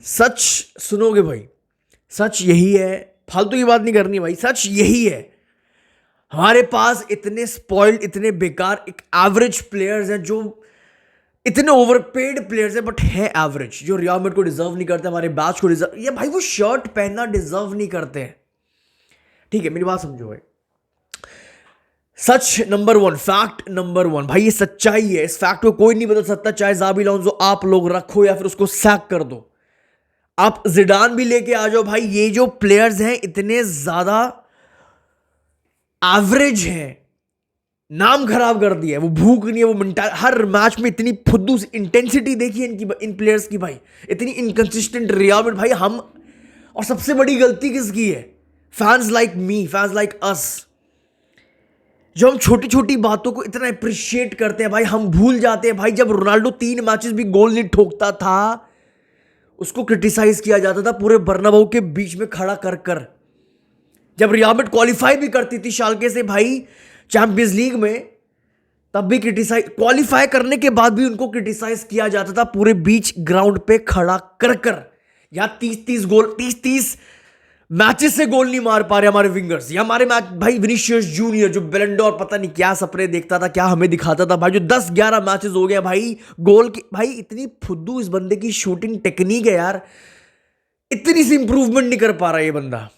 सच सुनोगे भाई, सच यही है, फालतू की बात नहीं करनी भाई, सच यही है। हमारे पास इतने स्पॉइल्ड, इतने बेकार एक एवरेज प्लेयर्स हैं, जो इतने ओवरपेड प्लेयर्स हैं बट हैं एवरेज, जो रियल मैड्रिड को डिजर्व नहीं करते, हमारे बैच को डिजर्व, या भाई वो शर्ट पहनना डिजर्व नहीं करते हैं। ठीक है, मेरी बात समझो भाई। सच number one, fact number one भाई, ये सच्चाई है, इस फैक्ट को कोई नहीं बदल सकता, चाहे ज़ाबी अलोंसो आप लोग रखो या फिर उसको सैक कर दो, आप जिडान भी लेके आ जाओ भाई। ये जो प्लेयर्स हैं इतने ज्यादा एवरेज हैं, नाम खराब कर दिया है। वो भूख नहीं है, वो मेंटल, हर मैच में इतनी फुद्दू इंटेंसिटी देखिए इनकी, इन प्लेयर्स की भाई, इतनी इनकंसिस्टेंट रियल मैड्रिड भाई। हम, और सबसे बड़ी गलती किसकी है? Fans like me, fans like us, जो हम छोटी छोटी बातों को इतना अप्रिशिएट करते हैं भाई, हम भूल जाते हैं भाई जब रोनाल्डो 3 मैचेस भी गोल नहीं ठोकता था, उसको क्रिटिसाइज किया जाता था पूरे बर्नाबाउ के बीच में खड़ा कर कर। जब रियल मैड्रिड क्वालिफाई भी करती थी शाल्के से भाई चैंपियंस लीग में, तब भी क्रिटिसाइज, क्वालिफाई करने के बाद भी उनको क्रिटिसाइज किया जाता था पूरे बीच ग्राउंड पे खड़ा कर कर। या 30-30 गोल, 30-30 मैचेस से गोल नहीं मार पा रहे हमारे विंगर्स, या हमारे मैच भाई विनीशियस जूनियर जो बैलेंडोर पता नहीं क्या सपने देखता था, क्या हमें दिखाता था भाई, जो 10-11 मैचेस हो गए भाई गोल की भाई। इतनी फुद्दू इस बंदे की शूटिंग टेक्निक है यार, इतनी सी इंप्रूवमेंट नहीं कर पा रहा ये बंदा।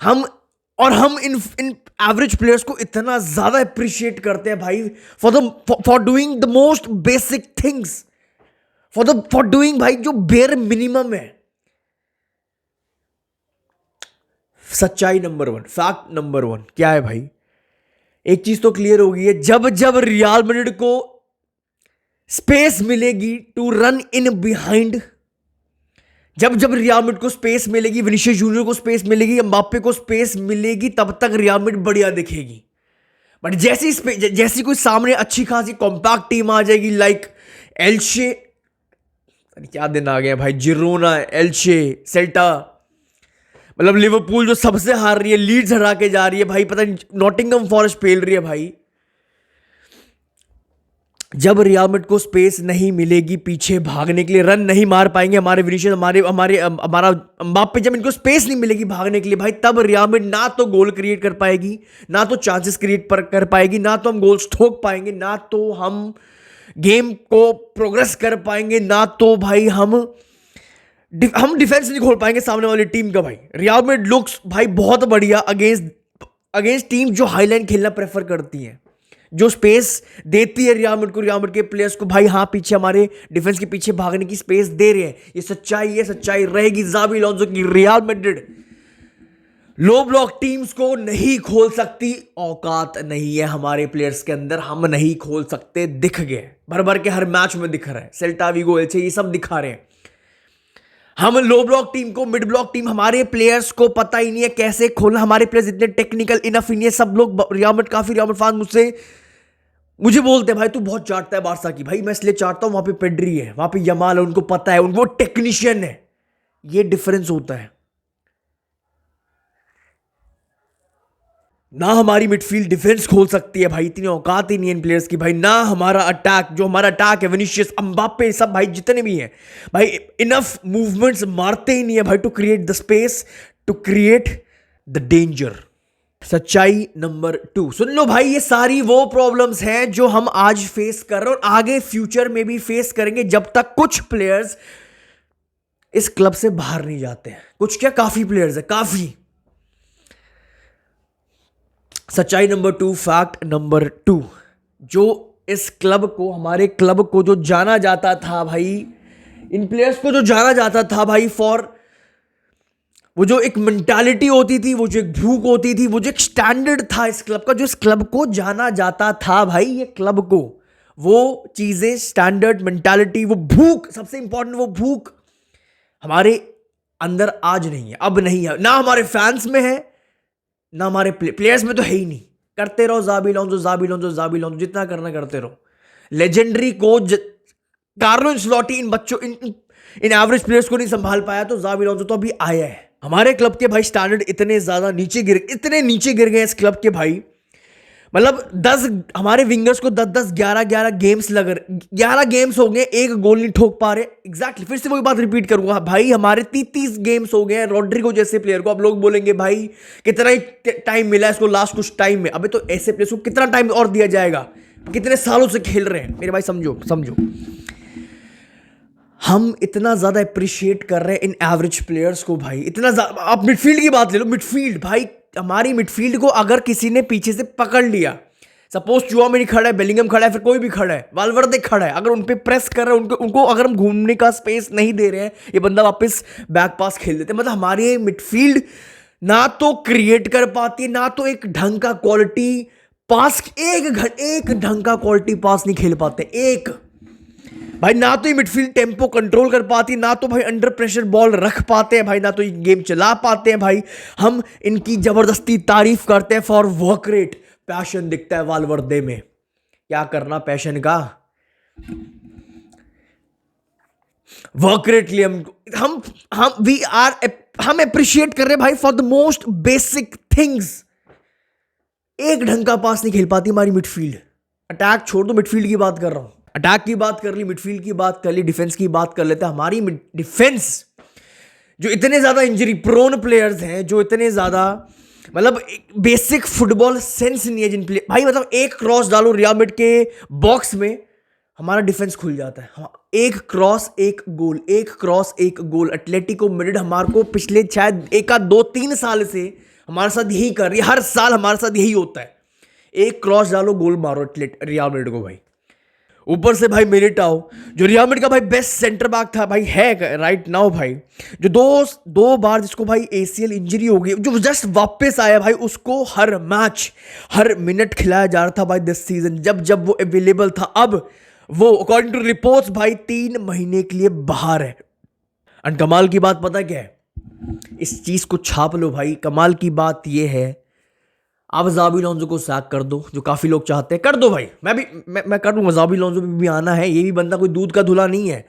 हम इन एवरेज प्लेयर्स को इतना ज्यादा अप्रिशिएट करते हैं भाई, for doing the most basic things, for doing भाई जो बेयर मिनिमम है। सच्चाई number one, fact number one क्या है भाई? एक चीज तो क्लियर हो गई है, जब जब रियल मैड्रिड को स्पेस मिलेगी टू रन इन बिहाइंड, जब जब रियल मैड्रिड को स्पेस मिलेगी, विनीशियस जूनियर को स्पेस मिलेगी, एम्बाप्पे को स्पेस मिलेगी, तब तक रियल मैड्रिड बढ़िया दिखेगी। बट जैसी कोई सामने अच्छी खासी कॉम्पैक्ट टीम आ जाएगी, लाइक एल्चे, क्या दिन आ गए भाई, जिरोना, एल्चे, सेल्टा, मतलब लिवरपूल जो सबसे हार रही है, लीड्स हरा के जा रही है भाई, पता नहीं नॉटिंघम फॉरेस्ट फेल रही है भाई। जब रियल मैड्रिड को स्पेस नहीं मिलेगी पीछे भागने के लिए, रन नहीं मार पाएंगे हमारे विनीशियस, हमारा एम्बाप्पे, जब इनको स्पेस नहीं मिलेगी भागने के लिए भाई, तब रियल मैड्रिड ना तो गोल क्रिएट कर पाएगी, ना तो चांसेस क्रिएट कर पाएगी, ना तो हम गोल्स ठोक पाएंगे, ना तो हम गेम को प्रोग्रेस कर पाएंगे, ना तो भाई हम डिफेंस नहीं खोल पाएंगे सामने वाली टीम का भाई। रियल मैड्रिड लुक्स भाई बहुत बढ़िया अगेंस्ट टीम जो हाईलाइन खेलना प्रेफर करती है, जो स्पेस देती है रियल मैड्रिड को, रियल मैड्रिड के प्लेयर्स को भाई, हाँ पीछे हमारे डिफेंस के पीछे भागने की स्पेस दे रहे हैं। ये सच्चाई रहेगी ज़ाबी अलोंसो की। रियल मैड्रिड लो ब्लॉक टीम्स को नहीं खोल सकती, औकात नहीं है हमारे प्लेयर्स के अंदर, हम नहीं खोल सकते, दिख गए भर भर के हर मैच में दिख रहा है, सेल्टा विगो, एल्चे, ये सब दिखा रहे हैं। हम लो ब्लॉक टीम को, मिड ब्लॉक टीम, हमारे प्लेयर्स को पता ही नहीं है कैसे खोलना, हमारे प्लेयर्स इतने टेक्निकल इनफ ही नहीं है। सब लोग रियल मैड्रिड, काफी रियल मैड्रिड फैंस मुझे बोलते हैं भाई तू बहुत चाटता है बारसा की, भाई मैं इसलिए चाटता हूं, वहां पे पेड्री है, वहां पे यमाल है, उनको पता है, उनको टेक्नीशियन है, ये डिफरेंस होता है। ना हमारी मिडफील्ड डिफेंस खोल सकती है भाई, इतनी औकात ही नहीं है इन प्लेयर्स की भाई, ना हमारा अटैक, जो हमारा अटैक है विनीशियस, एम्बाप्पे, सब भाई जितने भी हैं भाई, इनफ मूवमेंट्स मारते ही नहीं है भाई to create the space, to create the danger. सच्चाई नंबर 2 सुन लो भाई, ये सारी वो प्रॉब्लम्स हैं जो हम आज फेस कर रहे हैं और आगे फ्यूचर में भी फेस करेंगे, जब तक कुछ प्लेयर्स इस क्लब से बाहर नहीं जाते हैं। कुछ क्या, काफी प्लेयर्स है, काफी। सच्चाई नंबर 2, फैक्ट नंबर 2, जो इस क्लब को, हमारे क्लब को जो जाना जाता था भाई, इन प्लेयर्स को जो जाना जाता था भाई, फॉर वो जो एक मेंटालिटी होती थी, वो जो एक भूख होती थी, वो जो एक स्टैंडर्ड था इस क्लब का, जो इस क्लब को जाना जाता था भाई, ये क्लब को, वो चीजें, स्टैंडर्ड, मेंटालिटी, वो भूख, सबसे इंपॉर्टेंट वो भूख हमारे अंदर आज नहीं है, अब नहीं है, ना हमारे फैंस में है, ना हमारे प्लेयर्स में तो है ही नहीं। करते रहो ज़ाबी अलोंसो, जितना करना करते रहो। लेजेंडरी कोच कार्लो एंचेलोटी इन बच्चों, इन एवरेज प्लेयर्स को नहीं संभाल पाया, तो ज़ाबी अलोंसो तो अभी आया है। हमारे क्लब के भाई स्टैंडर्ड इतने नीचे गिर गए इस क्लब के भाई, मतलब 10 हमारे विंगर्स को 10-10 11-11 गेम्स लग रहे, 11 गेम्स हो गए, एक गोल नहीं ठोक पा रहे। एग्जैक्टली फिर से वही बात रिपीट करूंगा भाई, हमारे 30 गेम्स हो गए हैं रॉड्रिगो जैसे प्लेयर को। अब लोग बोलेंगे भाई कितना ही टाइम मिला इसको लास्ट कुछ टाइम में, अबे तो ऐसे प्लेयर्स को कितना टाइम और दिया जाएगा, कितने सालों से खेल रहे हैं मेरे भाई, समझो समझो। हम इतना ज्यादा अप्रिशिएट कर रहे हैं इन एवरेज प्लेयर्स को भाई, इतना ज्यादा। आप मिडफील्ड की बात ले लो, मिडफील्ड भाई, हमारी मिडफील्ड को अगर किसी ने पीछे से पकड़ लिया, सपोज चुआमेनी खड़ा है, बेलिंगम खड़ा है, फिर कोई भी खड़ा है, वाल्वर्दे खड़ा है, अगर उन पे प्रेस कर रहे हैं, उनको अगर हम घूमने का स्पेस नहीं दे रहे हैं, ये बंदा वापस बैक पास खेल देते हैं। मतलब हमारी मिडफील्ड ना तो क्रिएट कर पाती है, ना तो एक ढंग का क्वालिटी पास, एक ढंग का क्वालिटी पास नहीं खेल पाते एक भाई, ना तो ये मिडफील्ड टेम्पो कंट्रोल कर पाती, ना तो भाई अंडर प्रेशर बॉल रख पाते हैं भाई, ना तो ये गेम चला पाते हैं भाई। हम इनकी जबरदस्ती तारीफ करते हैं फॉर वर्क रेट, पैशन दिखता है वाल्वर्दे में, क्या करना पैशन का, वर्क रेट लिए हम अप्रिशिएट कर रहे हैं भाई for the most basic things. एक ढंग का पास नहीं खेल पाती हमारी मिडफील्ड। अटैक छोड़ दो, मिडफील्ड की बात कर रहा हूं, अटैक की बात कर ली, मिडफील्ड की बात कर ली, डिफेंस की बात कर लेते हैं। हमारी डिफेंस जो इतने ज्यादा इंजरी प्रोन प्लेयर्स हैं, जो इतने ज्यादा मतलब बेसिक फुटबॉल सेंस नहीं है जिन प्लेयर भाई, मतलब एक क्रॉस डालो रियल मैड्रिड के बॉक्स में, हमारा डिफेंस खुल जाता है। एक क्रॉस एक गोल, एक क्रॉस एक गोल। एटलेटिको मैड्रिड हमारे को पिछले शायद 1-2-3 साल से हमारे साथ यही कर रही है, हर साल हमारे साथ यही होता है, एक क्रॉस डालो गोल मारो रियल मैड्रिड को भाई। ऊपर से भाई मिलिटाओ जो रियल मैड्रिड का भाई बेस्ट सेंटर बैक था भाई, है राइट नाउ भाई, जो दो बार जिसको भाई एसीएल इंजरी हो गई, जो जस्ट वापस आया भाई, उसको हर मैच हर मिनट खिलाया जा रहा था भाई दिस सीजन, जब वो अवेलेबल था। अब वो अकॉर्डिंग टू रिपोर्ट्स भाई 3 महीने के लिए बाहर है। एंड कमाल की बात पता क्या है, इस चीज को छाप लो भाई, कमाल की बात यह है, आप ज़ाबी अलोंसो को सैक कर दो, जो काफ़ी लोग चाहते हैं, कर दो भाई, मैं कर दूंगा, ज़ाबी अलोंसो भी आना है, ये भी बंदा कोई दूध का धुला नहीं है,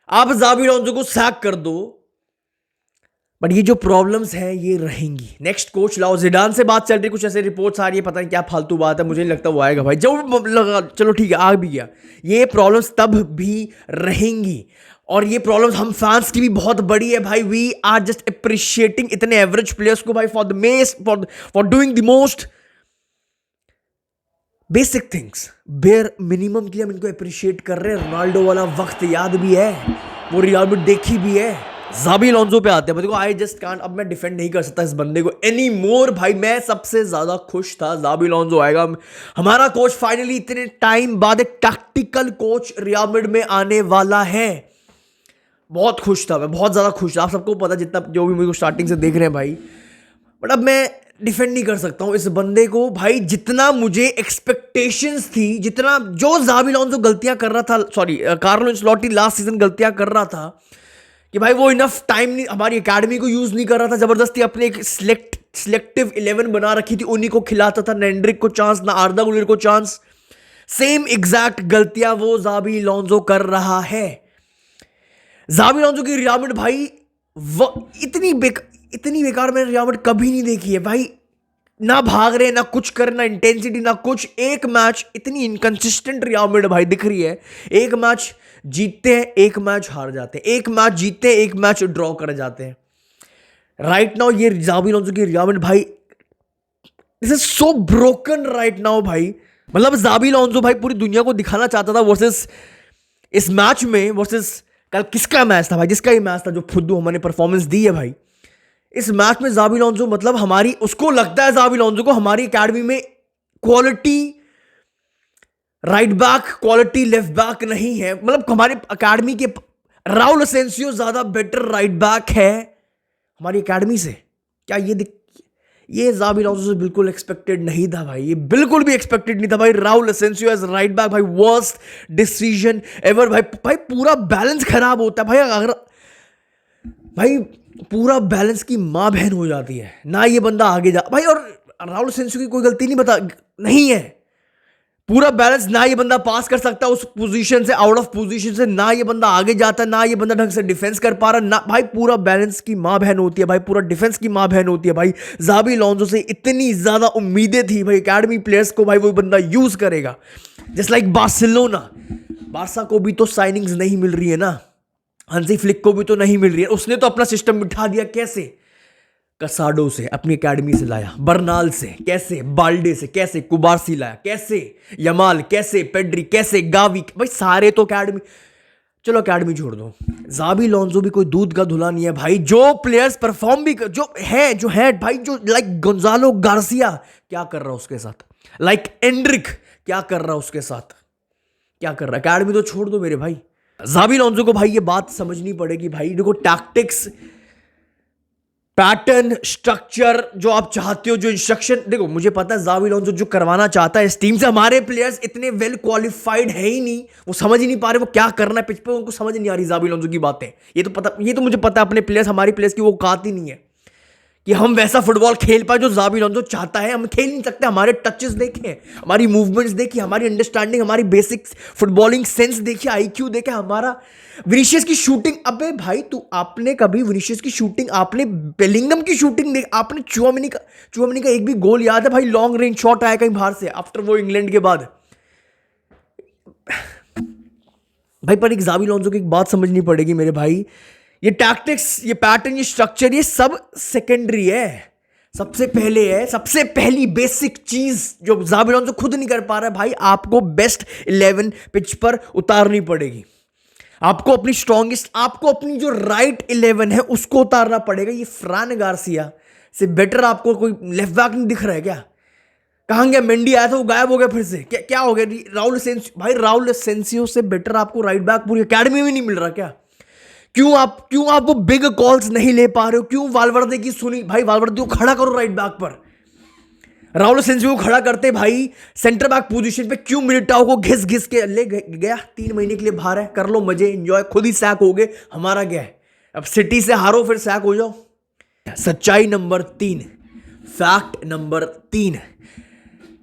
आप ज़ाबी अलोंसो को सैक कर दो। बट ये जो प्रॉब्लम्स हैं ये रहेंगी। नेक्स्ट कोच लाओ, जिडान से बात चल रही, कुछ ऐसे रिपोर्ट्स आ रही है, पता नहीं क्या फालतू बात है, मुझे नहीं लगता वो आएगा भाई, जो लगा चलो ठीक है आ भी गया। ये प्रॉब्लम्स तब भी रहेंगी, और ये प्रॉब्लम्स हम फैंस की भी बहुत बड़ी है भाई। वी आर जस्ट अप्रिशिएटिंग इतने एवरेज प्लेयर्स को भाई for doing the most basic things, bare minimum के लिए हम इनको अप्रिशिएट कर रहे हैं। रोनाल्डो वाला वक्त याद भी है, वो रियल मैड्रिड देखी भी है। ज़ाबी अलोंसो पे आते हैं, देखो आई जस्ट कांट, अब मैं डिफेंड नहीं कर सकता इस बंदे को एनी मोर भाई। मैं सबसे ज्यादा खुश था ज़ाबी अलोंसो आएगा, हमारा कोच फाइनली इतने टाइम बाद एक टैक्टिकल कोच रियल मैड्रिड में आने वाला है। बहुत खुश था मैं, बहुत ज़्यादा खुश था, आप सबको पता, जितना जो भी मुझे स्टार्टिंग से देख रहे हैं भाई। बट अब मैं डिफेंड नहीं कर सकता हूँ इस बंदे को भाई, जितना मुझे एक्सपेक्टेशंस थी, जितना जो ज़ाबी अलोंसो गलतियां कर रहा था, sorry Carlo Ancelotti last season गलतियां कर रहा था कि भाई वो इनफ टाइम नहीं, हमारी एकेडमी को यूज़ नहीं कर रहा था, ज़बरदस्ती अपने एक सिलेक्टिव 11 बना रखी थी, उन्हीं को खिलाता था, ना एंड्रिक को चांस, ना आर्दा गुलर को चांस। सेम एग्जैक्ट गलतियां वो ज़ाबी अलोंसो कर रहा है। ज़ाबी अलोंसो की रियल मैड्रिड भाई इतनी बेकार मैंने रियल मैड्रिड कभी नहीं देखी है भाई, ना भाग रहे, ना कुछ कर, ना इंटेंसिटी, ना कुछ। एक मैच इतनी इनकंसिस्टेंट रियल मैड्रिड भाई दिख रही है, एक मैच जीतते हैं, एक मैच हार जाते हैं, एक मैच जीतते हैं, एक मैच ड्रॉ कर जाते हैं। राइट नाउ ये ज़ाबी अलोंसो की रियल मैड्रिड भाई this is so broken right now भाई। मतलब ज़ाबी अलोंसो भाई पूरी दुनिया को दिखाना चाहता था वर्सेस इस मैच में, वर्सेस कल किसका मैच था भाई, जिसका ही मैच था, जो फुद्दू हमने परफॉर्मेंस दी है भाई इस मैच में। ज़ाबी अलोंसो मतलब हमारी, उसको लगता है ज़ाबी अलोंसो को हमारी एकेडमी में quality right back, quality left back नहीं है। मतलब हमारी एकेडमी के राउल असेंसियो ज्यादा बेटर राइट बैक है हमारी एकेडमी से। क्या ये ज़ाबी अलोंसो से बिल्कुल एक्सपेक्टेड नहीं था भाई, ये बिल्कुल भी एक्सपेक्टेड नहीं था भाई। Raul Asensio as right back भाई, वर्स्ट डिसीजन एवर भाई पूरा बैलेंस खराब होता है भाई, अगर भाई पूरा बैलेंस की माँ बहन हो जाती है ना, ये बंदा आगे जा भाई। और राउल असेंसियो की कोई गलती नहीं है, पूरा बैलेंस, ना ये बंदा पास कर सकता उस पोजीशन से, आउट ऑफ पोजीशन से, ना ये बंदा आगे जाता, ना ये बंदा ढंग से डिफेंस कर पा रहा, ना भाई पूरा बैलेंस की माँ बहन होती है भाई, पूरा डिफेंस की माँ बहन होती है भाई। ज़ाबी अलोंसो से इतनी ज्यादा उम्मीदें थी भाई एकेडमी प्लेयर्स को, भाई वो बंदा यूज करेगा। जस्ट लाइक बार्सिलोना, बारसा को भी तो साइनिंग्स नहीं मिल रही है ना, हंसी फ्लिक को भी तो नहीं मिल रही है, उसने तो अपना सिस्टम बिठा दिया। कैसे? कसाडो से अपनी एकेडमी से लाया, बर्नाल से कैसे, बाल्डे से कैसे, कुबारसी लाया कैसे, यमाल कैसे, पेड्री कैसे, गावी, भाई सारे तो एकेडमी। चलो एकेडमी छोड़ दो, ज़ाबी अलोंसो भी कोई दूध का धुला नहीं है भाई। जो प्लेयर्स परफॉर्म भी जो है भाई, जो लाइक गोंजालो गार्सिया, क्या कर रहा है उसके साथ, लाइक एंड्रिक क्या कर रहा है उसके साथ, क्या कर रहा है। एकेडमी तो छोड़ दो मेरे भाई। ज़ाबी अलोंसो को भाई ये बात समझनी पड़ेगी भाई, देखो टैक्टिक्स, पैटर्न, स्ट्रक्चर जो आप चाहते हो, जो इंस्ट्रक्शन, देखो मुझे पता है ज़ाबी अलोंसो जो करवाना चाहता है इस टीम से, हमारे प्लेयर्स इतने वेल क्वालिफाइड है ही नहीं, वो समझ ही नहीं पा रहे वो क्या करना है पिच पे, उनको समझ नहीं आ रही ज़ाबी अलोंसो की बातें। ये तो पता, ये तो मुझे पता है अपने प्लेयर्स, हमारे प्लेयर्स की वो औकात ही नहीं है कि हम वैसा फुटबॉल खेल पाए जो ज़ाबी अलोंसो चाहता है। हम खेल नहीं सकते, हमारे टचेस देखें, हमारी मूवमेंट्स देखिए, हमारी अंडरस्टैंडिंग, हमारी बेसिक फुटबॉलिंग सेंस देखिए, आईक्यू देखे हमारा। विनीशियस की शूटिंग, अबे भाई तू, आपने कभी विनीशियस की शूटिंग, आपने बेलिंगम की शूटिंग देख, आपने चुआमिनी का एक भी गोल याद है भाई? लॉन्ग रेंज शॉट आया कहीं बाहर से आफ्टर वो इंग्लैंड के बाद भाई। पर एक ज़ाबी अलोंसो की एक बात समझनी पड़ेगी मेरे भाई, ये टैक्टिक्स, ये पैटर्न, ये स्ट्रक्चर, ये सब सेकेंडरी है। सबसे पहले है, सबसे पहली बेसिक चीज जो ज़ाबी अलोंसो खुद नहीं कर पा रहा है भाई, आपको बेस्ट 11 पिच पर उतारनी पड़ेगी। आपको अपनी स्ट्रॉन्गेस्ट, आपको अपनी जो राइट 11 है उसको उतारना पड़ेगा। ये फ्रान गार्सिया से बेटर आपको कोई लेफ्ट बैक नहीं दिख रहा है क्या? कहां गया? मेंडी आया था वो गायब हो गया फिर से, क्या हो गया? राउल एसेंसियो, भाई राउल एसेंसियो से बेटर आपको राइट बैक पूरी एकेडमी में नहीं मिल रहा क्या? क्यों आप वो बिग कॉल्स नहीं ले पा रहे हो? क्यों वालवर्दे की सुनी भाई? वालवर्दे को खड़ा करो राइट बैक पर, राउल एसेंसियो को खड़ा करते भाई सेंटर बैक पोजीशन पे। क्यों मिलिटाओ को घिस घिस के ले गया? 3 महीने के लिए बाहर है, कर लो मजे, एंजॉय, खुद ही सैक हो गए, हमारा क्या है? अब सिटी से हारो फिर सैक हो जाओ। सच्चाई नंबर 3, फैक्ट नंबर 3,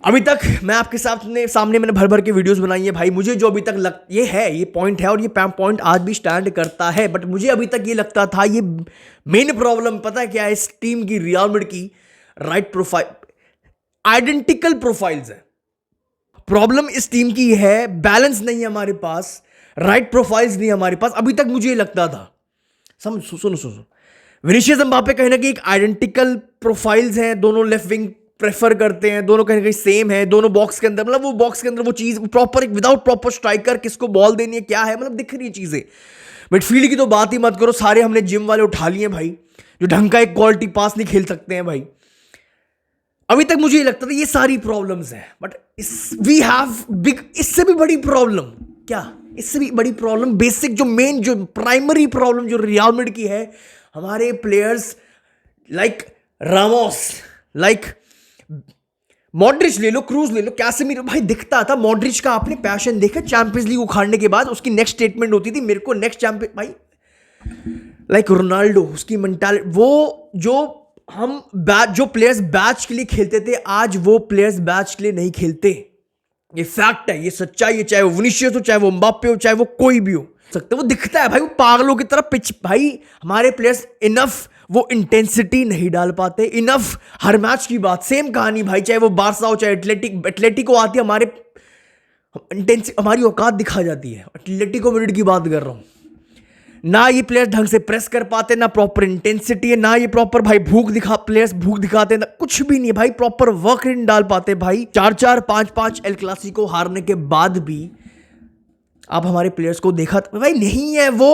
अभी तक मैं आपके सामने मैंने भर भर के वीडियोस बनाई है भाई, मुझे जो अभी तक ये पॉइंट है और ये पॉइंट आज भी स्टैंड करता है, बट मुझे अभी तक ये लगता था ये मेन प्रॉब्लम पता है क्या है इस टीम की, रियल मैड्रिड की राइट प्रोफाइल, आइडेंटिकल प्रोफाइल्स है। प्रॉब्लम इस टीम की है, बैलेंस नहीं है हमारे पास, राइट प्रोफाइल्स नहीं है हमारे पास। अभी तक मुझे ये लगता था, सुनो, विनीशियस एम्बापे कहीं ना कहीं एक आइडेंटिकल प्रोफाइल्स हैं, दोनों लेफ्ट विंग प्रेफर करते हैं, दोनों कहीं ना कहीं सेम है, दोनों बॉक्स के अंदर, मतलब वो बॉक्स के अंदर वो चीज प्रॉपर, विदाउट प्रॉपर स्ट्राइकर किसको बॉल देनी है क्या है, मतलब दिख रही है चीजें। मिडफील्ड की तो बात ही मत करो, सारे हमने जिम वाले उठा लिए भाई, जो ढंग का एक क्वालिटी पास नहीं खेल सकते हैं भाई। अभी तक मुझे ये लगता था ये सारी प्रॉब्लम्स हैं, बट वी हैव बिग, इससे भी बड़ी प्रॉब्लम क्या, इससे भी बड़ी प्रॉब्लम, बेसिक जो मेन जो प्राइमरी प्रॉब्लम जो रियल मैड्रिड की है, हमारे players like Ramos, like Modric ले लो, क्रूज ले लो, कैसेमीरो, भाई दिखता था मॉड्रिच का आपने पैशन देखा चैंपियंस लीग उखाड़ने के बाद, उसकी नेक्स्ट स्टेटमेंट होती थी मेरे को नेक्स्ट चैंपियन, भाई लाइक रोनाल्डो, उसकी मेंटालिटी, वो जो हम जो प्लेयर्स बैच के लिए खेलते थे, आज वो प्लेयर्स बैच के लिए नहीं खेलते। ये फैक्ट है, ये सच्चाई है, चाहे वो विनीशियस हो, चाहे वो एम्बाप्पे हो, चाहे वो कोई भी हो सकते, वो दिखता है भाई, वो पागलों की तरह पिच, भाई हमारे प्लेयर्स इनफ वो इंटेंसिटी नहीं डाल पाते, इनफ हर मैच की बात, सेम कहानी भाई, चाहे वो बारसा हो, चाहे एटलेटिको आती है, हमारे इंटेंसिटी, हमारी औकात दिखा जाती है। एटलेटिको मैड्रिड की बात कर रहा हूं, ना ये प्लेयर्स ढंग से प्रेस कर पाते, ना प्रॉपर इंटेंसिटी है, ना ये प्रॉपर भाई प्लेयर्स भूख दिखाते, ना कुछ भी नहीं भाई, प्रॉपर वर्क नहीं डाल पाते भाई। 4-4, 5-5 एल क्लासिको हारने के बाद भी आप हमारे प्लेयर्स को देखा भाई नहीं है वो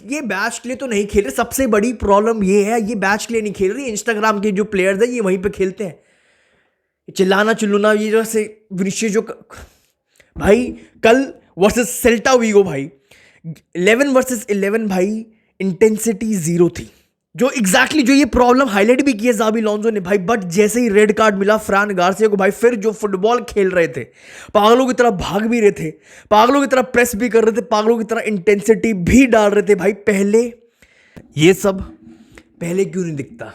ये बैच के लिए तो नहीं खेल रहे। सबसे बड़ी प्रॉब्लम ये है, ये बैच के लिए नहीं खेल रही, इंस्टाग्राम के जो प्लेयर्स हैं ये वहीं पे खेलते हैं, चिल्लाना चिल्लूना, ये जो से विनीशियस जो भाई कल वर्सेस सेल्टा वीगो भाई 11 वर्सेस 11 भाई, इंटेंसिटी 0 थी, जो एग्जैक्टली जो ये प्रॉब्लम हाईलाइट भी की है ज़ाबी अलोंसो ने भाई। बट जैसे ही रेड कार्ड मिला फ्रान गार्सिया को भाई, फिर जो फुटबॉल खेल रहे थे, पागलों की तरह भाग भी रहे थे, पागलों की तरह प्रेस भी कर रहे थे, पागलों की तरह इंटेंसिटी भी डाल रहे थे भाई। पहले ये सब पहले क्यों नहीं दिखता?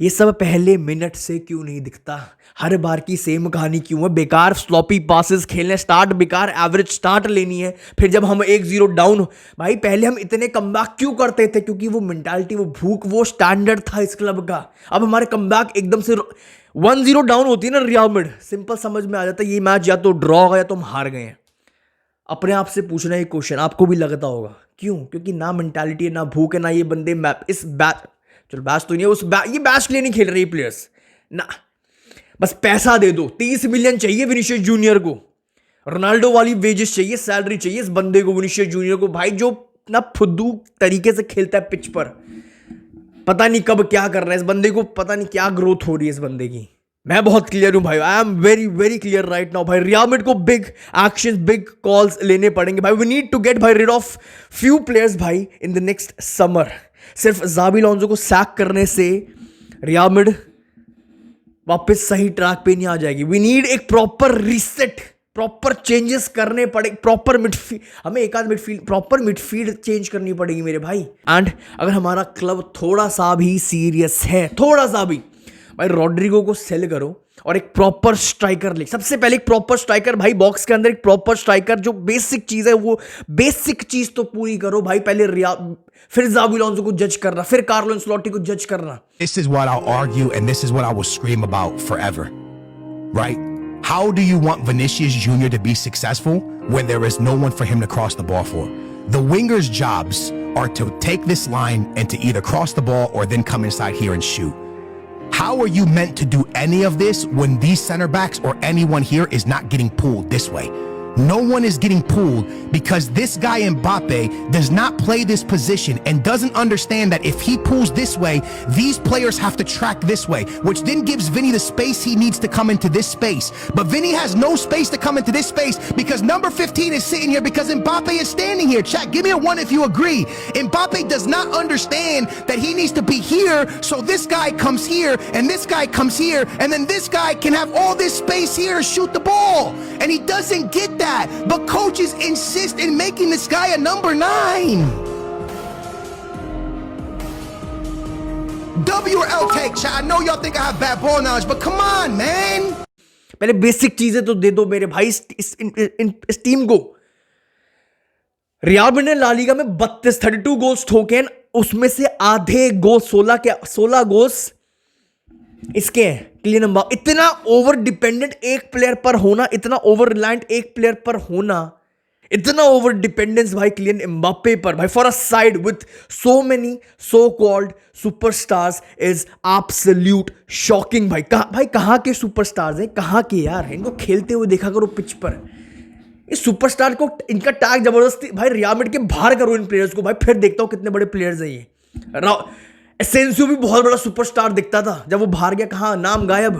ये सब पहले मिनट से क्यों नहीं दिखता? हर बार की सेम कहानी क्यों है? बेकार स्लॉपी पासेस खेलने स्टार्ट, बेकार एवरेज स्टार्ट लेनी है, फिर जब हम 1-0 डाउन, भाई पहले हम इतने कमबैक क्यों करते थे? क्योंकि वो मेंटालिटी, वो भूख, वो स्टैंडर्ड था इस क्लब का। अब हमारे कमबैक एकदम से 1-0 डाउन होती है ना रियल मैड्रिड, सिंपल समझ में आ जाता है ये मैच या तो ड्रॉ होगा या तो हम हार गए हैं। अपने आप से पूछना ये क्वेश्चन, आपको भी लगता होगा क्यों? क्योंकि ना मेंटालिटी है, ना भूख है, ना ये बंदे इस बैच, चलो बैच तो नहीं है, ये बैच के लिए नहीं खेल रहे प्लेयर्स ना, बस पैसा दे दो। 30 मिलियन चाहिए विनीशियस जूनियर को, रोनाल्डो वाली वेजेस चाहिए, सैलरी चाहिए इस बंदे को, विनीशियस जूनियर को, भाई जो ना फुद्दू तरीके से खेलता है पिच पर। पता नहीं कब क्या कर रहा है इस बंदे को, पता नहीं क्या ग्रोथ हो रही है इस बंदे की। मैं बहुत क्लियर हूं भाई, I am very very clear right now भाई। रियल मैड्रिड को बिग एक्शंस, बिग कॉल्स लेने पड़ेंगे भाई। वी नीड टू गेट भाई रिड ऑफ फ्यू प्लेयर्स भाई इन द नेक्स्ट समर। सिर्फ ज़ाबी अलोंसो को सैक करने से रियल मैड्रिड वापस सही ट्रैक पे नहीं आ जाएगी। वी नीड एक प्रॉपर रीसेट, प्रॉपर चेंजेस करने पड़े, प्रॉपर मिडफील्ड, हमें एक आध मिडफील्ड, प्रॉपर मिडफील्ड चेंज करनी पड़ेगी मेरे भाई। एंड अगर हमारा क्लब थोड़ा सा भी सीरियस है, थोड़ा सा भी, भाई रॉड्रिगो को सेल करो और एक प्रॉपर स्ट्राइकर ले। सबसे पहले एक प्रॉपर स्ट्राइकर भाई, बॉक्स के अंदर एक प्रॉपर स्ट्राइकर, जो बेसिक चीज है वो बेसिक चीज तो पूरी करो भाई। पहले फिर ज़ाबी अलोंसो को जज करना, फिर कार्लो एंसेलोटी को जज करना। This is what I'll argue and this is what I will scream about forever. Right? How do you want Vinicius Jr. to be successful when there is no one for him to cross the ball for? The wingers' jobs are to take this line and to either cross the ball or then come inside here and shoot. How are you meant to do any of this when these center backs or anyone here is not getting pulled this way? No one is getting pulled because this guy Mbappe does not play this position and doesn't understand that if he pulls this way, these players have to track this way, which then gives Vinny the space he needs to come into this space. But Vinny has no space to come into this space because number 15 is sitting here because Mbappe is standing here. Chat, give me a 1 if you agree. Mbappe does not understand that he needs to be here, so this guy comes here and this guy comes here and then this guy can have all this space here to shoot the ball. And he doesn't get that, but coaches insist in making this guy a number 9. W or L take, chat. I know y'all think I have bad ball knowledge, but come on, man. पहले basic चीजें तो दे दो मेरे भाई इस team को। Real Madrid ने La Liga में 32 गोल्स ठोके हैं, उसमें से आधे गोल 16 गोल्स इसके हैं क्लियन एम्बाप्पे। इतना ओवर डिपेंडेंट एक प्लेयर पर होना, इतना ओवर रिलायंट एक प्लेयर पर होना, इतना ओवर डिपेंडेंस भाई क्लियन एम्बाप्पे पर भाई, for a side with so many so called superstars is absolute shocking भाई। कहां के सुपरस्टार्स हैं, कहां के यार, इनको खेलते हुए देखा करो पिच पर। इस सुपरस्टार को इनका टैग जबरदस्ती भाई रियल मैड्रिड के बाहर करो इन प्लेयर्स को भाई, फिर देखता हूं कितने बड़े प्लेयर्स हैं ये। एसेंसियो भी बहुत बड़ा सुपरस्टार दिखता था, जब वो बाहर गया कहाँ नाम गायब।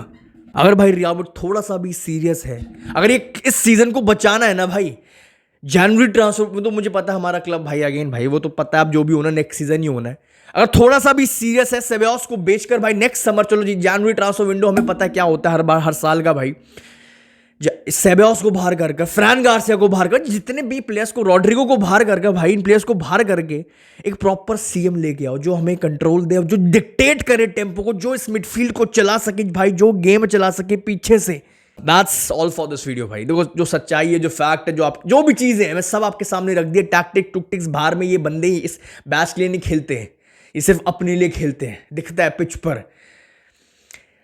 अगर भाई रियल मैड्रिड थोड़ा सा भी सीरियस है, अगर ये इस सीजन को बचाना है ना भाई, जनवरी ट्रांसफर में तो मुझे पता है हमारा क्लब भाई अगेन भाई, वो तो पता है अब जो भी होना नेक्स्ट सीजन ही होना है। अगर थोड़ा सा भी सीरियस है, सेबायोस को बेचकर भाई नेक्स्ट समर, चलो जी जनवरी ट्रांसफर विंडो हमें पता है क्या होता है हर बार हर साल का भाई, सेबायोस को बाहर करके, फ्रैन गार्सिया को बाहर कर, जितने भी प्लेयर्स को, रॉड्रिगो को बाहर करके भाई, इन प्लेयर्स को बाहर करके एक प्रॉपर सीएम लेके आओ जो हमें कंट्रोल दे, जो डिक्टेट करे टेम्पो को, जो इस मिडफील्ड को चला सके भाई, जो गेम चला सके पीछे से। That's all for this video भाई। देखो जो सच्चाई है, जो फैक्ट है, जो भी चीजें हैं मैं सब आपके सामने रख दिए। टैक्टिक टुक्टिक्स बाहर में ये बंदे ही इस बैच के लिए नहीं खेलते हैं, ये सिर्फ अपने लिए खेलते हैं, दिखता है पिच पर।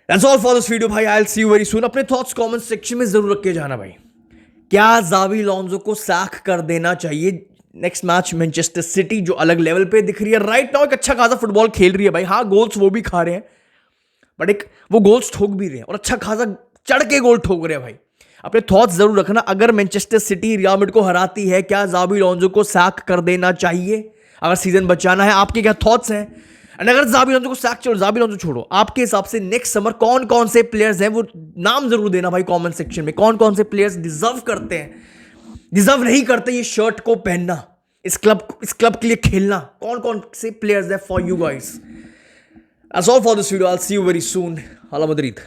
That's all for this video भाई, I'll see you very soon। अपने थॉट्स कमेंट सेक्शन में जरूर रख के जाना भाई। क्या ज़ाबी अलोंसो को सैक कर देना चाहिए? नेक्स्ट मैच मैनचेस्टर सिटी जो अलग लेवल पे दिख रही है राइट नाउ, एक अच्छा खासा फुटबॉल खेल रही है भाई। हाँ गोल्स वो भी खा रहे हैं, बट एक वो गोल्स ठोक भी रहे हैं और अच्छा खासा चढ़ के गोल ठोक रहे हैं भाई। अपने थॉट्स जरूर रखना। अगर मैनचेस्टर सिटी रियल मैड्रिड को हराती है, क्या ज़ाबी अलोंसो को सैक कर देना चाहिए? अगर सीजन बचाना है, आपके क्या थॉट्स हैं? एंड अगर ज़ाबी अलोंसो को सैक छोड़ो, ज़ाबी अलोंसो छोड़ो, आपके हिसाब से नेक्स्ट समर कौन कौन से प्लेयर्स हैं वो नाम जरूर देना भाई कमेंट सेक्शन में। कौन कौन से प्लेयर्स डिजर्व करते हैं, डिजर्व नहीं करते ये शर्ट को पहनना, इस क्लब के लिए खेलना, कौन कौन से प्लेयर्स हैं for you guys. That's all for this video, I will see you very soon. हाला मदरीद।